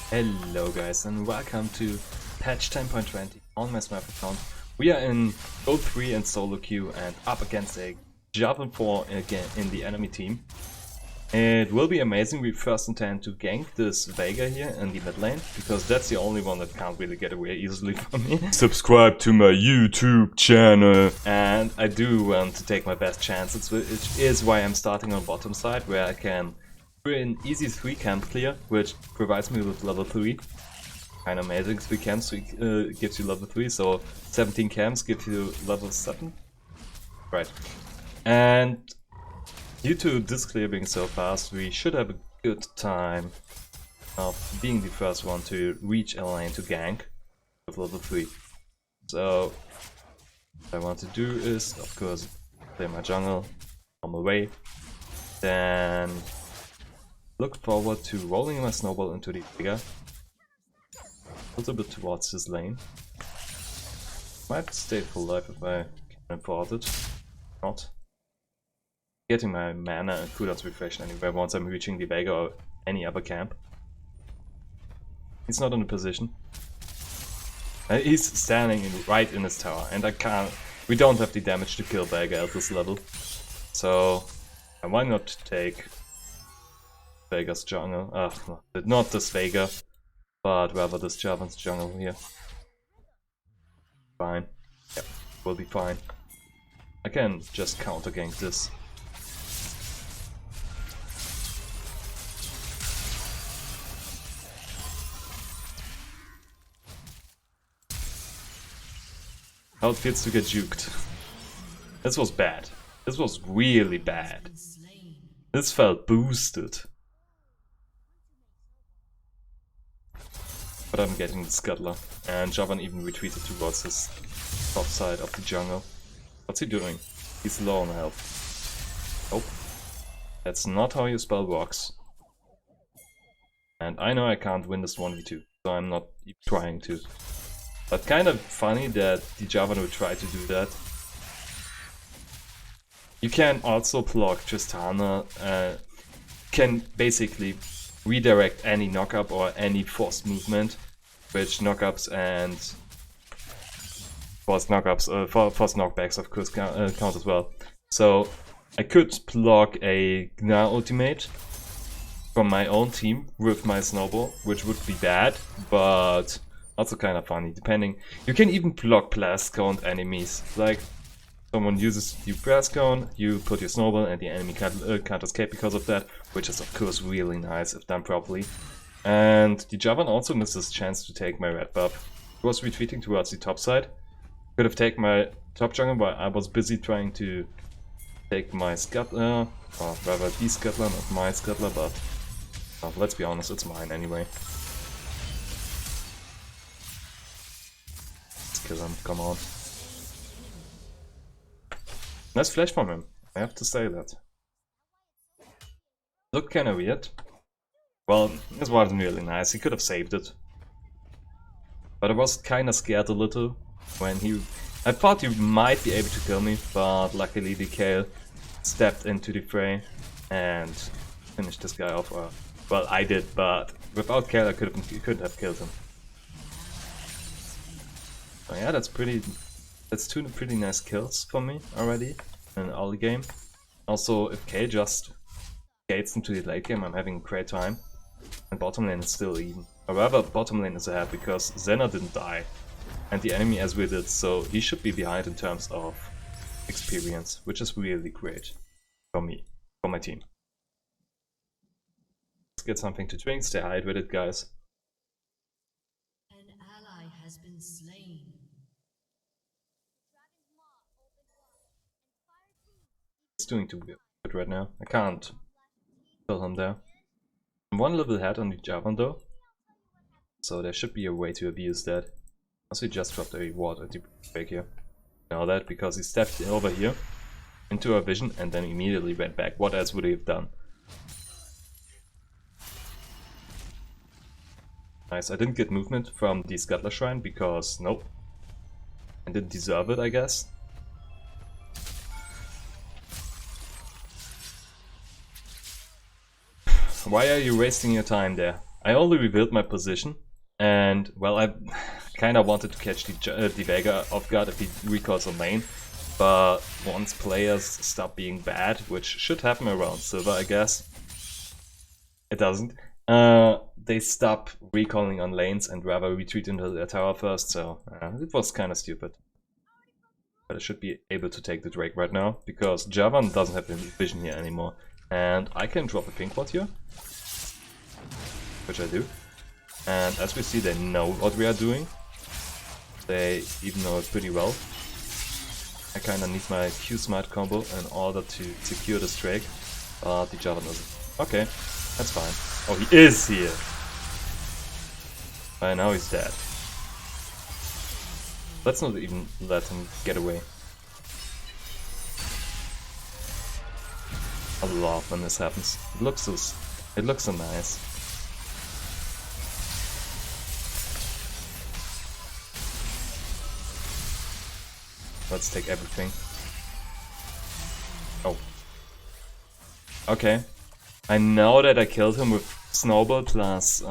Hello guys and welcome to patch 10.20 on my Smurf account. We are in Gold 3 and solo queue and up against a Javan 4 again in the enemy team. It will be amazing. We first intend to gank this Veigar here in the mid lane, because that's the only one that can't really get away easily from me. Subscribe to my YouTube channel! And I do want to take my best chances, which is why I'm starting on bottom side, where I can do an easy 3 camp clear, which provides me with level 3. Kinda amazing, 3 camps gives you level 3, so 17 camps gives you level 7. Right. And due to this clear being so fast, we should have a good time of being the first one to reach a lane to gank with level 3. So what I want to do is, of course, play my jungle on the way, then look forward to rolling my snowball into the figure, a little bit towards this lane. Might stay full life if I can afford it. Not. Getting my mana and cooldowns refreshed anyway once I'm reaching the Veigar or any other camp. He's not in a position. He's standing right in his tower, and I can't. We don't have the damage to kill Veigar at this level. So why not take Veigar's jungle? No, not this Veigar, but rather this Javan's jungle here. Fine. Yep, we'll be fine. I can just counter gank this. How it feels to get juked. This was bad. This was really bad. This felt boosted. But I'm getting the scuttler, and Javan even retreated towards his top side of the jungle. What's he doing? He's low on health. Nope. That's not how your spell works. And I know I can't win this 1v2, so I'm not trying to. But kind of funny that the Javan would try to do that. You can also block Tristana, can basically redirect any knockup or any forced movement, which knockups and forced knockbacks of course count as well. So I could block a Gnar ultimate from my own team with my snowball, which would be bad, but also kind of funny, depending. You can even block blast cone enemies. Like, someone uses your blast cone, you put your snowball, and the enemy can't escape because of that, which is of course really nice if done properly. And the Javan also missed his chance to take my red buff. He was retreating towards the top side. Could have taken my top jungle, but I was busy trying to take my scuttler, or rather the scuttler, not my scuttler, but let's be honest, it's mine anyway. Kill him, come on. Nice flash from him, I have to say that. Looked kinda weird. Well, this wasn't really nice, he could have saved it. But I was kinda scared a little when I thought he might be able to kill me, but luckily the Kale stepped into the fray and finished this guy off. Well, I did, but without Kale I couldn't have killed him. Oh yeah, that's two pretty nice kills for me already in an early game. Also, if K just gates into the late game, I'm having a great time. And bottom lane is still even. However, bottom lane is ahead because Zena didn't die. And the enemy as we did, so he should be behind in terms of experience, which is really great for me, for my team. Let's get something to drink, stay hydrated, guys. An ally has been slain. He's doing too good right now. I can't kill him there. I'm one level ahead on the Javan though, so there should be a way to abuse that. Also, he just dropped a ward at the break here. You know that because he stepped over here into our vision and then immediately went back. What else would he have done? Nice. I didn't get movement from the Scuttler Shrine because nope, I didn't deserve it, I guess. Why are you wasting your time there? I only revealed my position, and well, I kind of wanted to catch the Vega off guard if he recalls on lane, but once players stop being bad, which should happen around Silver, I guess, it doesn't, they stop recalling on lanes and rather retreat into their tower first, so it was kind of stupid. But I should be able to take the Drake right now, because Javan doesn't have any vision here anymore. And I can drop a pink ward here, which I do. And as we see, they know what we are doing. They even know it pretty well. I kinda need my Q-Smite combo in order to secure this Drake, but the Javan doesn't. Okay, that's fine. Oh, he is here! By now he's dead. Let's not even let him get away. I love when this happens. It looks so nice. Let's take everything. Oh. Okay. I know that I killed him with Snowball plus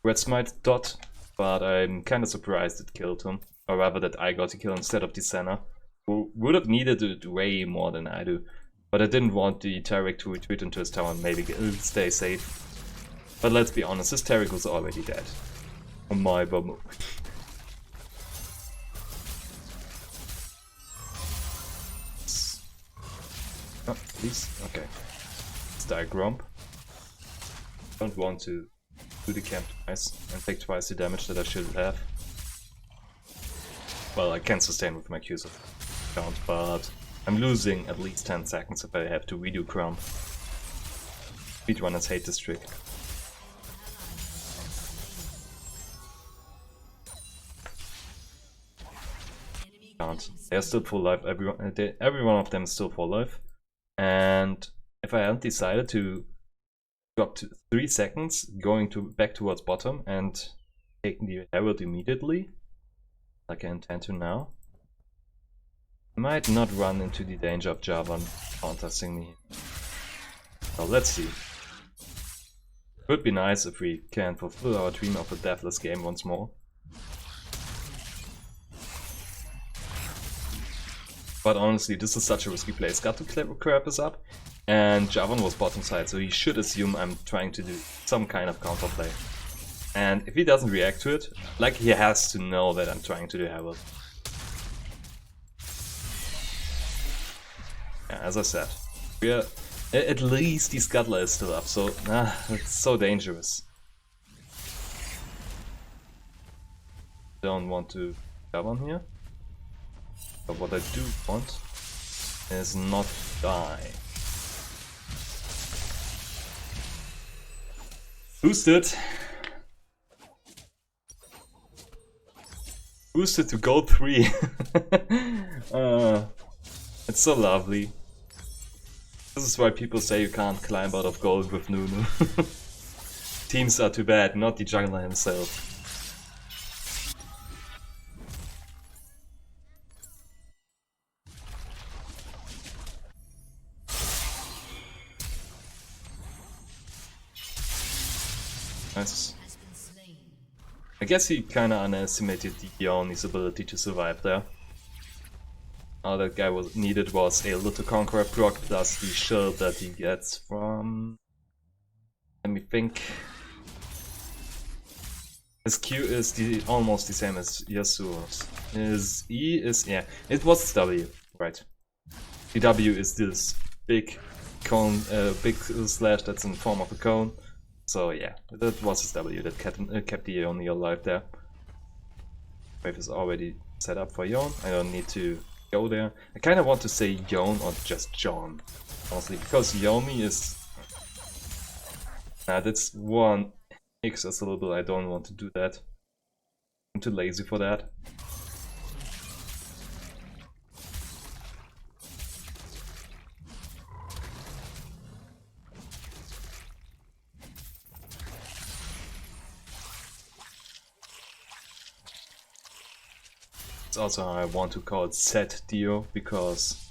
Red Smite dot, but I'm kinda surprised it killed him. Or rather that I got to kill instead of the Senna, who would have needed it way more than I do. But I didn't want the Taric to retreat into his tower and maybe stay safe. But let's be honest, his Taric was already dead. Oh my bum. Oh, please? Okay. Let's die Gromp. Don't want to do the camp twice and take twice the damage that I should have. Well, I can sustain with my Qs of count, but I'm losing at least 10 seconds if I have to redo Crown. Speedrunners hate this trick. Count. They're still full life, every one of them is still full life. And if I hadn't decided to drop to 3 seconds, going back towards bottom and taking the Herald immediately, like I intend to now, I might not run into the danger of Javan contesting me. So let's see. Would be nice if we can fulfill our dream of a deathless game once more. But honestly, this is such a risky play. Scat to grab us up, and Javan was bottom side, so he should assume I'm trying to do some kind of counterplay. And if he doesn't react to it, like he has to know that I'm trying to do Herald. Yeah, as I said, we are, at least the Scuttler is still up, so it's so dangerous. Don't want to have on here, but what I do want is not die. Boosted! Boosted to gold 3. It's so lovely. This is why people say you can't climb out of gold with Nunu. Teams are too bad, not the jungler himself. Nice. I guess he kinda underestimated Dioni's ability to survive there. All that guy needed was a little Conqueror proc plus the shield that he gets from... Let me think. His Q is almost the same as Yasuo's. His E is... yeah, it was his W, right. The W is this big cone, big slash that's in the form of a cone. So yeah, that was his W that kept the Yone alive there. Wave is already set up for Yone. I don't need to go there. I kind of want to say Yone or just John, honestly, because Yomi is... that's one excess a little bit. I don't want to do that. I'm too lazy for that. It's also how I want to call it set Dio, because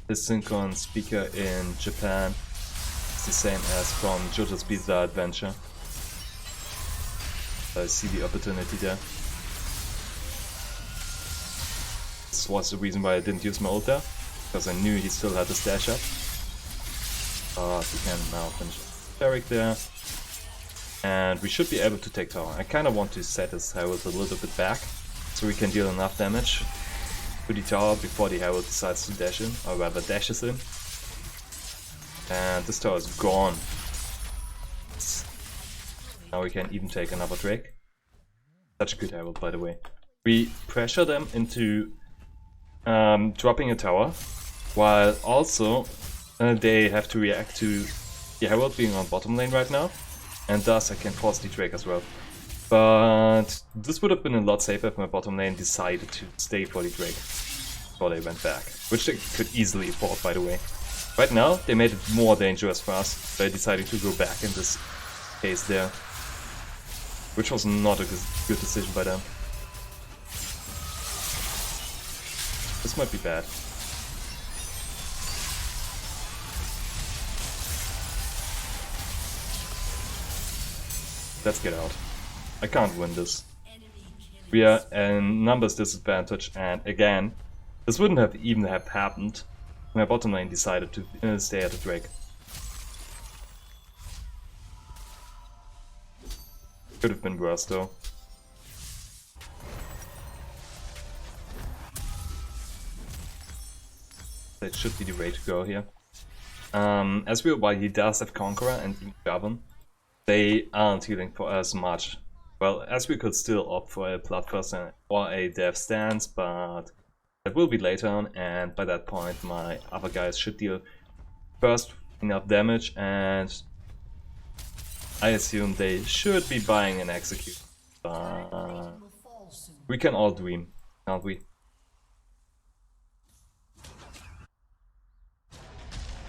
the Synchron speaker in Japan is the same as from JoJo's Bizarre Adventure. I see the opportunity there. This was the reason why I didn't use my ult there, because I knew he still had the stash up. But we can now finish Derek there. And we should be able to take tower. I kind of want to set his Herald a little bit back, so we can deal enough damage to the tower before the Herald decides to dash in, or rather dashes in. And this tower is gone. Now we can even take another Drake. Such a good Herald, by the way. We pressure them into dropping a tower, while also they have to react to the Herald being on bottom lane right now, and thus I can force the Drake as well. But this would have been a lot safer if my bottom lane decided to stay for the Drake before they went back, which they could easily afford, by the way. Right now, they made it more dangerous for us by deciding to go back in this case there, which was not a good decision by them. This might be bad. Let's get out. I can't win this. We are in numbers disadvantage, and again, this wouldn't have even have happened if my bottom lane decided to stay at the Drake. Could have been worse though. That should be the way to go here. While he does have Conqueror and even Govern, they aren't healing for as much. Well, as we could still opt for a Bloodthirst or a Death Stance, but that will be later on, and by that point my other guys should deal first enough damage, and I assume they should be buying an Execute. We can all dream, can't we?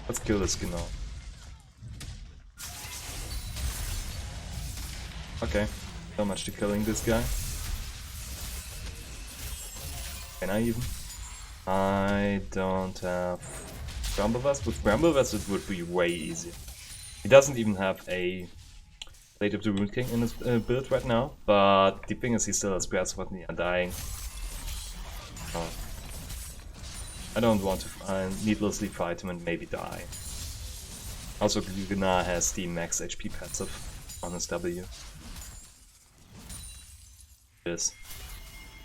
Let's kill this Gno. Okay, so much to killing this guy. Can I even? I don't have Bramble Vest. With Bramble Vest it would be way easier. He doesn't even have a Blade of the Rune King in his build right now, but the thing is he still has Breath of the Undying. Oh. I don't want to needlessly fight him and maybe die. Also, Gna has the max HP passive on his W. Yes.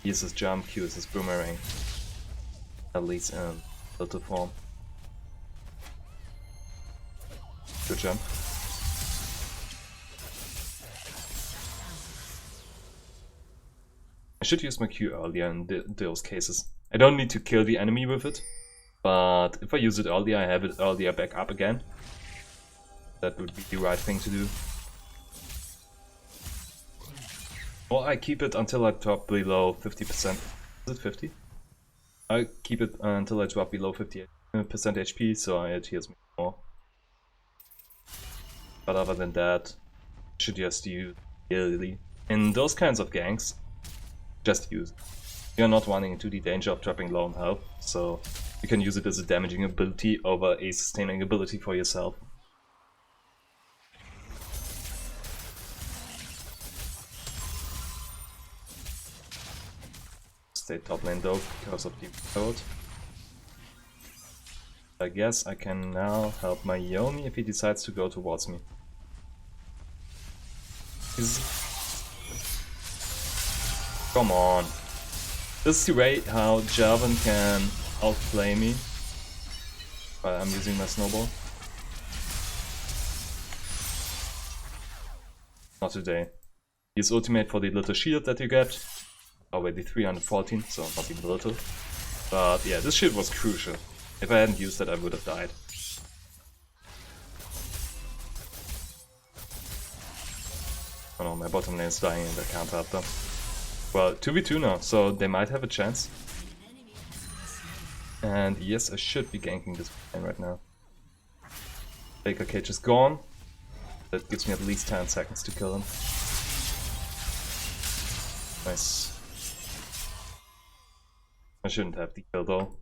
He uses jump, Q is his boomerang. At least in filter form. Good jump. I should use my Q earlier in those cases. I don't need to kill the enemy with it, but if I use it earlier, I have it earlier back up again. That would be the right thing to do. Or I keep it until I drop below 50%. Is it 50? I keep it until I drop below 50% HP, so it heals me more. But other than that, I should just use it. In those kinds of ganks, just use it. You're not running into the danger of dropping low on health, so you can use it as a damaging ability over a sustaining ability for yourself. Stay top lane though, because of the code. I guess I can now help my Yoni if he decides to go towards me. Come on. This is the way how Jarvan can outplay me while I'm using my snowball. Not today. Use ultimate for the little shield that you get. Already 314, so not even little. But yeah, this shield was crucial. If I hadn't used it, I would have died. Oh no, my bottom lane is dying and I can't help them. Well, 2v2 now, so they might have a chance. And yes, I should be ganking this lane right now. Baker Cage is gone. That gives me at least 10 seconds to kill him. Nice. I shouldn't have the kill though.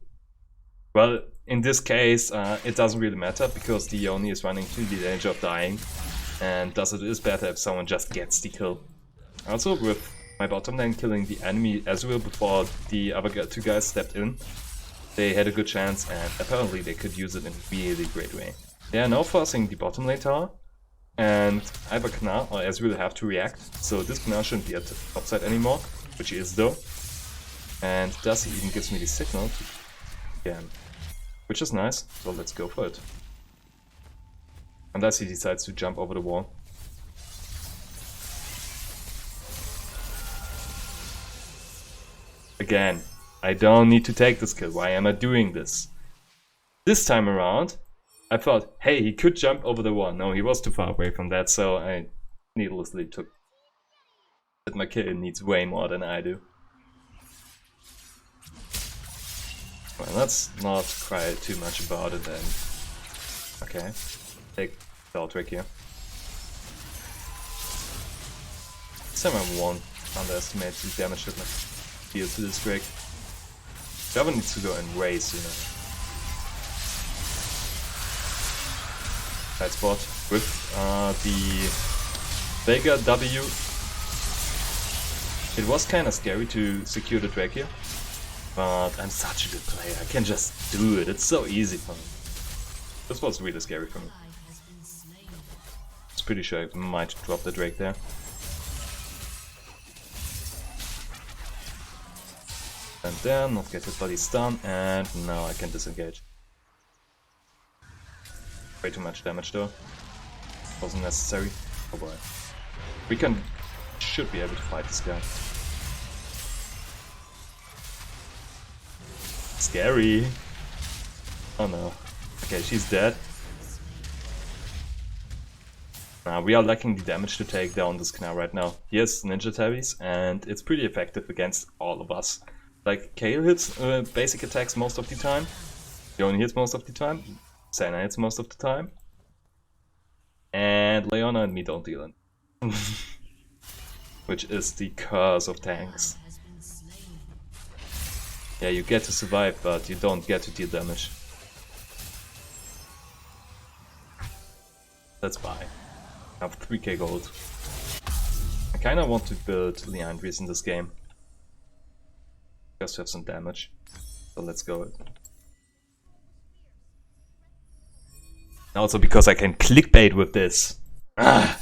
Well, in this case, it doesn't really matter because the Yoni is running to the danger of dying. And thus it is better if someone just gets the kill. Also with my bottom lane killing the enemy Ezreal before the other two guys stepped in, they had a good chance and apparently they could use it in a really great way. They are now forcing the bottom lane tower, and either Knar or Ezreal have to react, so this Knar shouldn't be at the top side anymore, which he is though. And Darcy even gives me the signal to again, which is nice, so let's go for it. Unless he decides to jump over the wall. Again, I don't need to take this kill, why am I doing this? This time around, I thought, hey, he could jump over the wall. No, he was too far away from that, so I needlessly took that. My kill needs way more than I do. Well, let's not cry too much about it then. Okay, take the trick here. This time I won't underestimate the damage that my deal to this Drake. Java needs to go and race, you know. Right spot with the Vega W. It was kind of scary to secure the Drake here, but I'm such a good player, I can just do it, it's so easy for me. This was really scary for me. I was pretty sure I might drop the Drake there. And then not get hit by the stun, and now I can disengage. Way too much damage though. Wasn't necessary. Oh boy. We should be able to fight this guy. Scary. Oh no. Okay, she's dead. We are lacking the damage to take down this Knar right now. He has ninja tabbies and it's pretty effective against all of us. Like, Kayle hits basic attacks most of the time, Yone hits most of the time, Senna hits most of the time, and Leona and me don't deal it. Which is the curse of tanks. Yeah, you get to survive, but you don't get to deal damage. Let's buy. I have 3k gold. I kinda want to build Liandrys in this game. Just to have some damage. So let's go. Also because I can clickbait with this. Ah.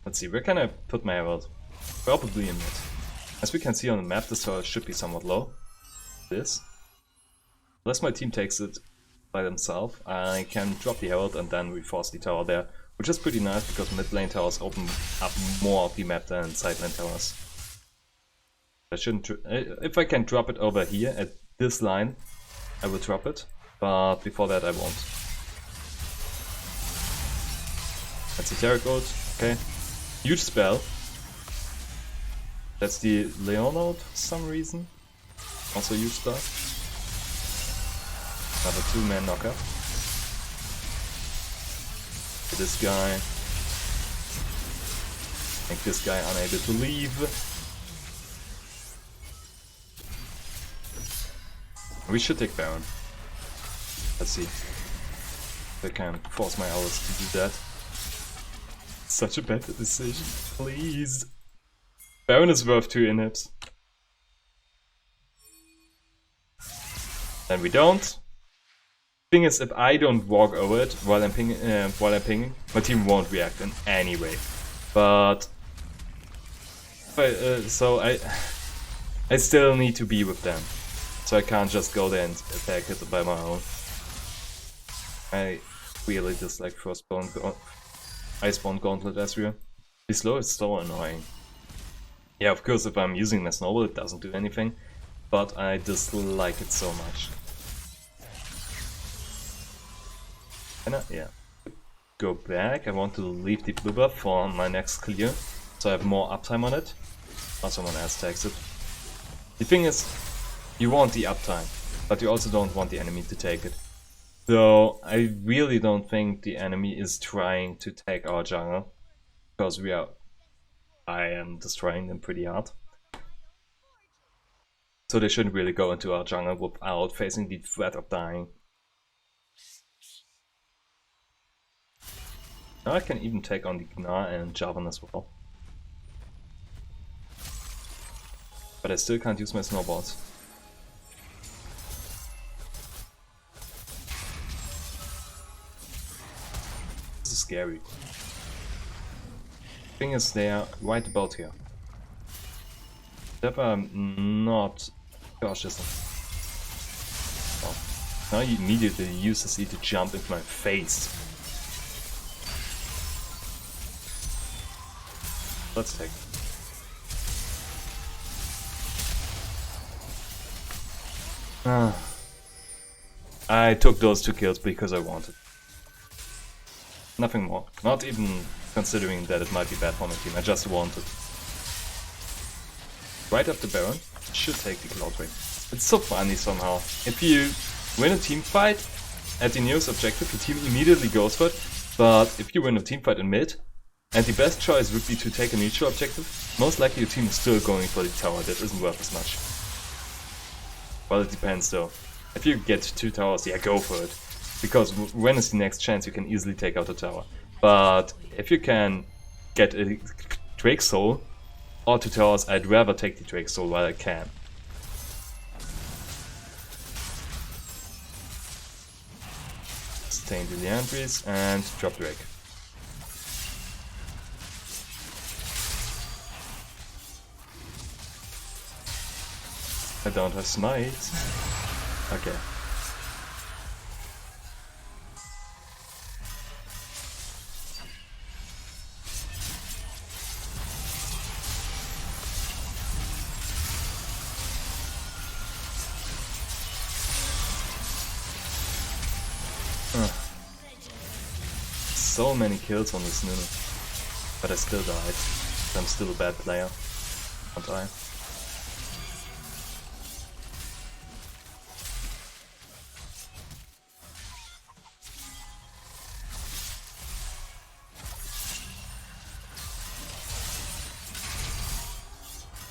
Let's see, where can I put my herald? Probably in mid. As we can see on the map, this tower should be somewhat low. This. Unless my team takes it by themselves, I can drop the herald and then reinforce the tower there, which is pretty nice because mid lane towers open up more of the map than side lane towers. I shouldn't. If I can drop it over here at this line, I will drop it, but before that I won't. That's the Terra ult. Okay, huge spell. That's the Leon ult for some reason. Also huge spell. Another 2-man knocker. This guy. Make this guy unable to leave. We should take Baron. Let's see. If I can force my allies to do that. Such a bad decision. Please. Baron is worth 2 inhibs. Then we don't. Thing is, if I don't walk over it while I'm pinging, my team won't react in any way. But so I still need to be with them, so I can't just go there and attack it by my own. I really dislike first-spawn Iceborne Gauntlet Ezreal. He's slow, it's so annoying. Yeah, of course, if I'm using my snowball, it doesn't do anything, but I dislike it so much. Yeah. Go back. I want to leave the blue buff for my next clear, so I have more uptime on it. Or someone else takes it. The thing is, you want the uptime, but you also don't want the enemy to take it. So I really don't think the enemy is trying to take our jungle, because I am destroying them pretty hard. So they shouldn't really go into our jungle without facing the threat of dying. Now I can even take on the Gnar and Javan as well. But I still can't use my snowballs. This is scary. Thing is, they are right about here. If I'm not cautious. Oh. Now he immediately uses it to jump into my face. Let's take. I took those 2 kills because I wanted. Nothing more. Not even considering that it might be bad for my team. I just wanted. Right after Baron, should take the Cloud Ring. It's so funny somehow. If you win a team fight at the nearest objective, your team immediately goes for it. But if you win a team fight in mid, and the best choice would be to take a neutral objective, most likely your team is still going for the tower that isn't worth as much. Well, it depends though. If you get 2 towers, yeah, go for it. Because when is the next chance you can easily take out a tower. But if you can get a Drake Soul or 2 towers, I'd rather take the Drake Soul while I can. Sustain the Liandrys and drop Drake. I don't have smite. Okay. So many kills on this Nunu. But I still died. I'm still a bad player. Aren't I?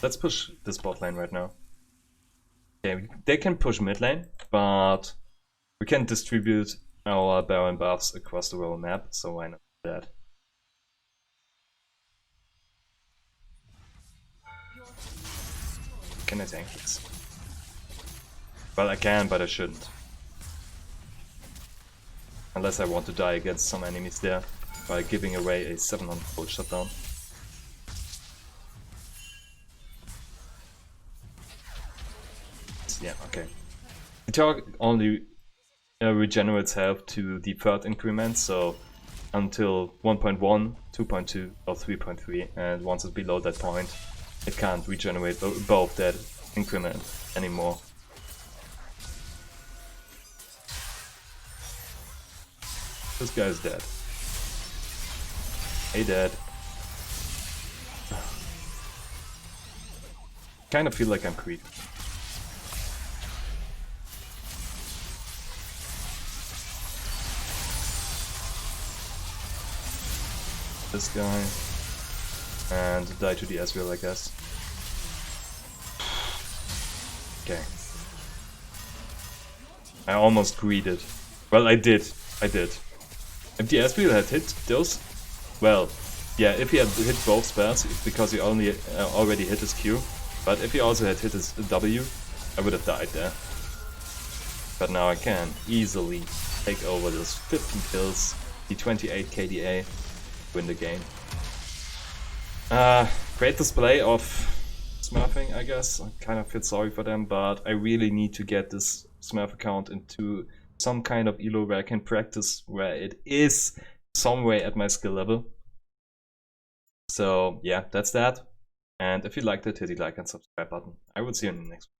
Let's push this bot lane right now. Okay, they can push mid lane, but we can distribute our Baron buffs across the whole map, so why not do that? Can I tank this? Well, I can, but I shouldn't. Unless I want to die against some enemies there by giving away a 700 gold shutdown. Yeah, okay. The tower only regenerates health to the 3rd increment, so until 1.1, 2.2 or 3.3, and once it's below that point, it can't regenerate above that increment anymore. This guy is dead. Hey, dead. Kind of feel like I'm creepy. This guy and die to the Ezreal, I guess. Okay. I almost greeted. Well, I did. If the Ezreal had hit those, well, yeah, if he had hit both spells, because he only already hit his Q, but if he also had hit his W, I would have died there. But now I can easily take over those 15 kills, the 28 KDA. Win the game. Great display of smurfing, I guess. I kind of feel sorry for them, but I really need to get this smurf account into some kind of elo where I can practice, where it is some way at my skill level. So yeah, that's that. And if you liked it, hit the like and subscribe button. I will see you in the next one.